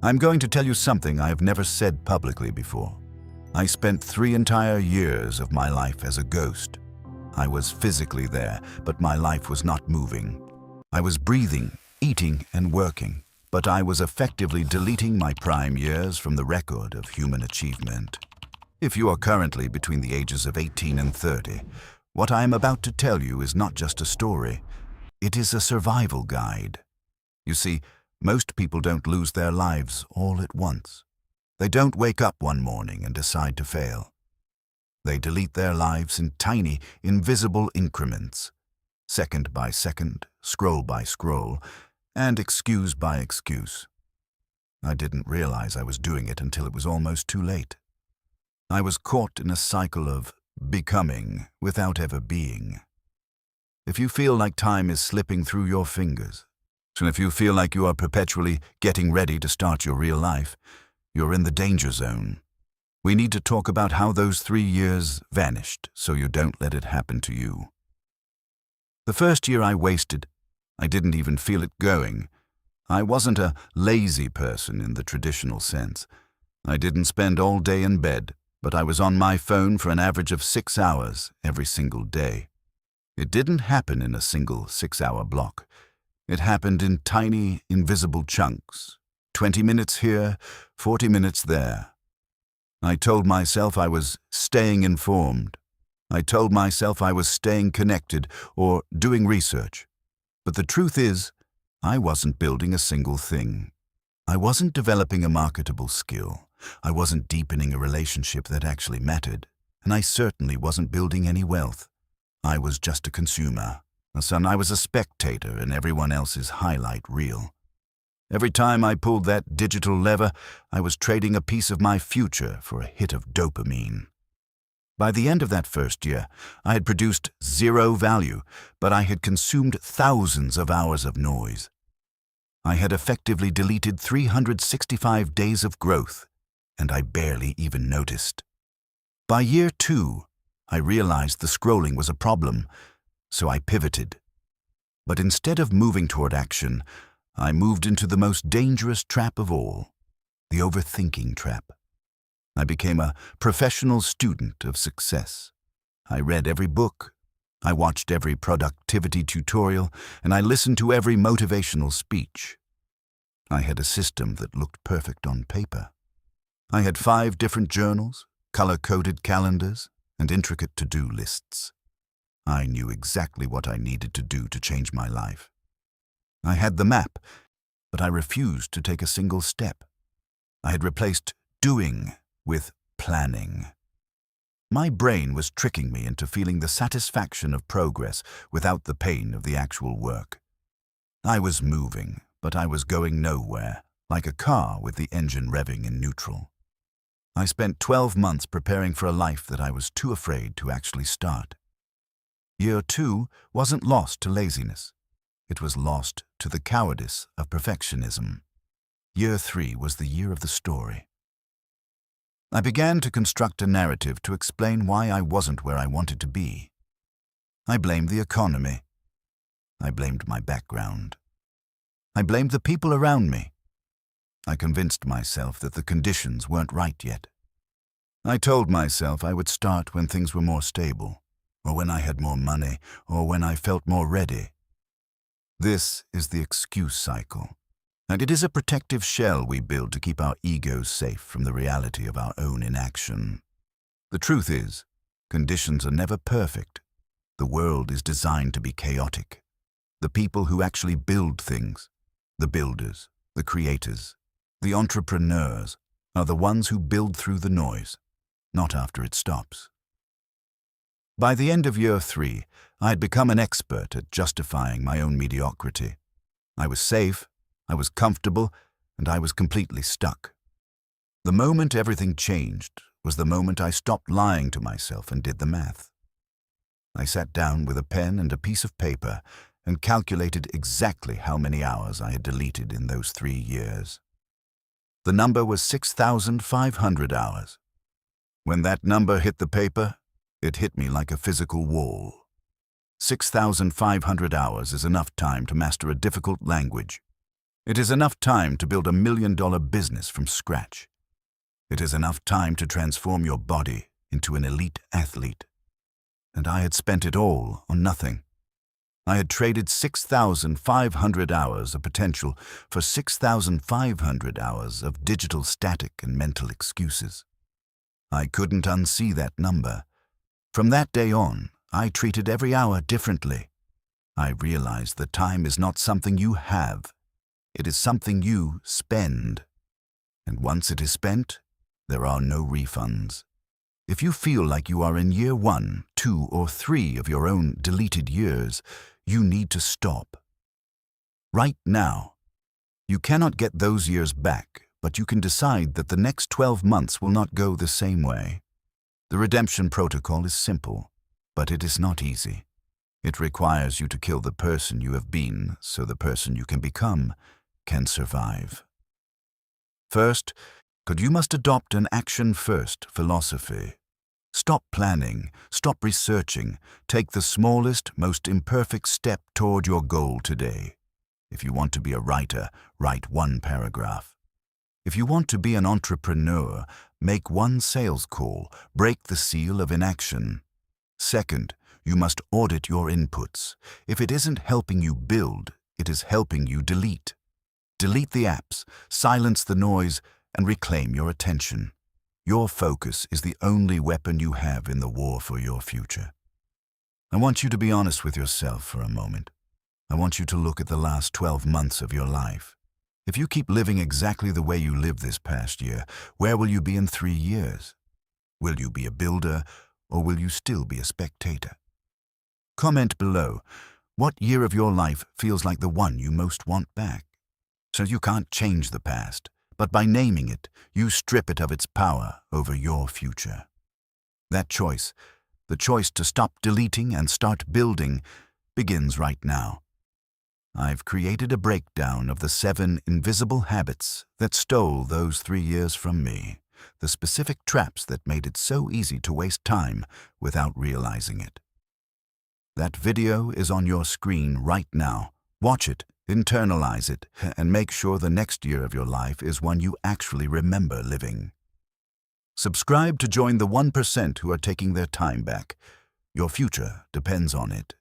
I'm going to tell you something I have never said publicly before. I spent 3 entire years of my life as a ghost. I was physically there, but my life was not moving. I was breathing, eating, and working, but I was effectively deleting my prime years from the record of human achievement. If you are currently between the ages of 18 and 30, what I am about to tell you is not just a story. It is a survival guide. You see, most people don't lose their lives all at once. They don't wake up one morning and decide to fail. They delete their lives in tiny, invisible increments, second by second, scroll by scroll, and excuse by excuse. I didn't realize I was doing it until it was almost too late. I was caught in a cycle of becoming without ever being. If you feel like time is slipping through your fingers, and if you feel like you are perpetually getting ready to start your real life, you're in the danger zone. We need to talk about how those 3 years vanished so you don't let it happen to you. The first year I wasted, I didn't even feel it going. I wasn't a lazy person in the traditional sense. I didn't spend all day in bed, but I was on my phone for an average of 6 hours every single day. It didn't happen in a single 6-hour block. It happened in tiny, invisible chunks, 20 minutes here, 40 minutes there. I told myself I was staying informed. I told myself I was staying connected or doing research. But the truth is, I wasn't building a single thing. I wasn't developing a marketable skill. I wasn't deepening a relationship that actually mattered. And I certainly wasn't building any wealth. I was just a consumer. I was a spectator in everyone else's highlight reel. Every time I pulled that digital lever, I was trading a piece of my future for a hit of dopamine. By the end of that first year, I had produced 0 value, but I had consumed thousands of hours of noise. I had effectively deleted 365 days of growth, and I barely even noticed. By year 2, I realized the scrolling was a problem, so I pivoted. But instead of moving toward action, I moved into the most dangerous trap of all, the overthinking trap. I became a professional student of success. I read every book, I watched every productivity tutorial, and I listened to every motivational speech. I had a system that looked perfect on paper. I had 5 different journals, color-coded calendars, and intricate to-do lists. I knew exactly what I needed to do to change my life. I had the map, but I refused to take a single step. I had replaced doing with planning. My brain was tricking me into feeling the satisfaction of progress without the pain of the actual work. I was moving, but I was going nowhere, like a car with the engine revving in neutral. I spent 12 months preparing for a life that I was too afraid to actually start. Year 2 wasn't lost to laziness. It was lost to the cowardice of perfectionism. Year 3 was the year of the story. I began to construct a narrative to explain why I wasn't where I wanted to be. I blamed the economy. I blamed my background. I blamed the people around me. I convinced myself that the conditions weren't right yet. I told myself I would start when things were more stable, or when I had more money, or when I felt more ready. This is the excuse cycle, and it is a protective shell we build to keep our egos safe from the reality of our own inaction. The truth is, conditions are never perfect. The world is designed to be chaotic. The people who actually build things, the builders, the creators, the entrepreneurs, are the ones who build through the noise, not after it stops. By the end of year 3, I had become an expert at justifying my own mediocrity. I was safe, I was comfortable, and I was completely stuck. The moment everything changed was the moment I stopped lying to myself and did the math. I sat down with a pen and a piece of paper and calculated exactly how many hours I had deleted in those 3 years. The number was 6,500 hours. When that number hit the paper, it hit me like a physical wall. 6,500 hours is enough time to master a difficult language. It is enough time to build $1 million business from scratch. It is enough time to transform your body into an elite athlete. And I had spent it all on nothing. I had traded 6,500 hours of potential for 6,500 hours of digital static and mental excuses. I couldn't unsee that number. From that day on, I treated every hour differently. I realized that time is not something you have. It is something you spend. And once it is spent, there are no refunds. If you feel like you are in year 1, 2, or 3 of your own deleted years, you need to stop. Right now, you cannot get those years back, but you can decide that the next 12 months will not go the same way. The redemption protocol is simple, but it is not easy. It requires you to kill the person you have been so the person you can become can survive. First, you must adopt an action-first philosophy. Stop planning, stop researching, take the smallest, most imperfect step toward your goal today. If you want to be a writer, write 1 paragraph. If you want to be an entrepreneur, make 1 sales call, break the seal of inaction. Second, you must audit your inputs. If it isn't helping you build, it is helping you delete. Delete the apps, silence the noise, and reclaim your attention. Your focus is the only weapon you have in the war for your future. I want you to be honest with yourself for a moment. I want you to look at the last 12 months of your life. If you keep living exactly the way you lived this past year, where will you be in 3 years? Will you be a builder, or will you still be a spectator? Comment below, what year of your life feels like the one you most want back? So you can't change the past, but by naming it, you strip it of its power over your future. That choice, the choice to stop deleting and start building, begins right now. I've created a breakdown of the 7 invisible habits that stole those 3 years from me, the specific traps that made it so easy to waste time without realizing it. That video is on your screen right now. Watch it, internalize it, and make sure the next year of your life is one you actually remember living. Subscribe to join the 1% who are taking their time back. Your future depends on it.